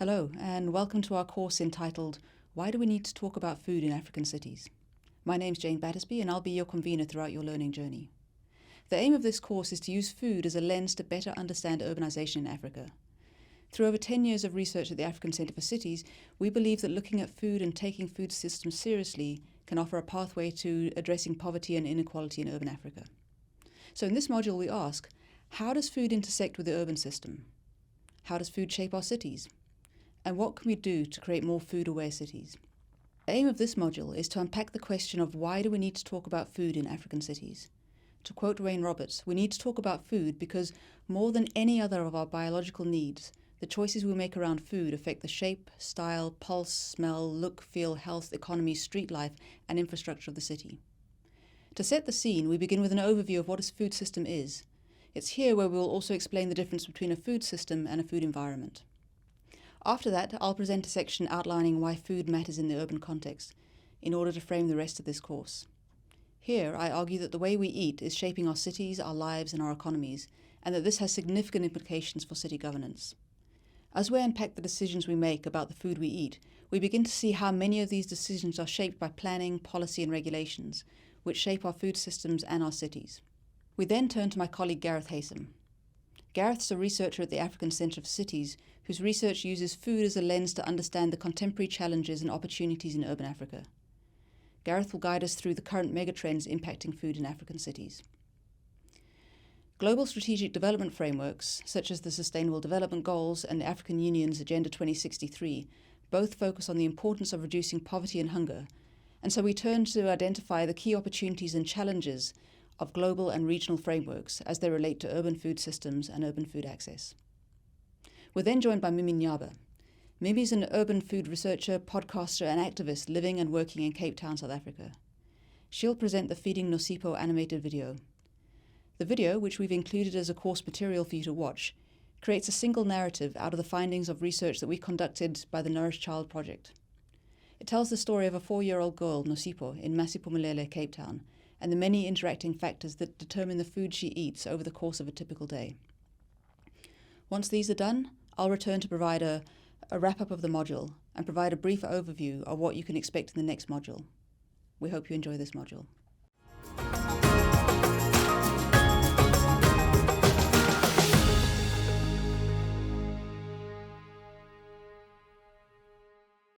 Hello, and welcome to our course entitled, Why Do We Need to Talk About Food in African Cities? My name's Jane Battersby, and I'll be your convener throughout your learning journey. The aim of this course is to use food as a lens to better understand urbanization in Africa. Through over 10 years of research at the African Centre for Cities, we believe that looking at food and taking food systems seriously can offer a pathway to addressing poverty and inequality in urban Africa. So in this module we ask, how does food intersect with the urban system? How does food shape our cities? And what can we do to create more food-aware cities? The aim of this module is to unpack the question of why do we need to talk about food in African cities? To quote Wayne Roberts, we need to talk about food because more than any other of our biological needs, the choices we make around food affect the shape, style, pulse, smell, look, feel, health, economy, street life, and infrastructure of the city. To set the scene, we begin with an overview of what a food system is. It's here where we will also explain the difference between a food system and a food environment. After that, I'll present a section outlining why food matters in the urban context, in order to frame the rest of this course. Here, I argue that the way we eat is shaping our cities, our lives, and our economies, and that this has significant implications for city governance. As we unpack the decisions we make about the food we eat, we begin to see how many of these decisions are shaped by planning, policy, and regulations, which shape our food systems and our cities. We then turn to my colleague Gareth Haysom. Gareth's a researcher at the African Centre for Cities, whose research uses food as a lens to understand the contemporary challenges and opportunities in urban Africa. Gareth will guide us through the current megatrends impacting food in African cities. Global strategic development frameworks, such as the Sustainable Development Goals and the African Union's Agenda 2063, both focus on the importance of reducing poverty and hunger, and so we turn to identify the key opportunities and challenges of global and regional frameworks as they relate to urban food systems and urban food access. We're then joined by Mimi Nyaba. Mimi is an urban food researcher, podcaster, and activist living and working in Cape Town, South Africa. She'll present the Feeding Nosipho animated video. The video, which we've included as a course material for you to watch, creates a single narrative out of the findings of research that we conducted by the Nourish Child Project. It tells the story of a 4-year-old girl, Nosipho, in Masiphumelele, Cape Town, and the many interacting factors that determine the food she eats over the course of a typical day. Once these are done, I'll return to provide a wrap-up of the module and provide a brief overview of what you can expect in the next module. We hope you enjoy this module.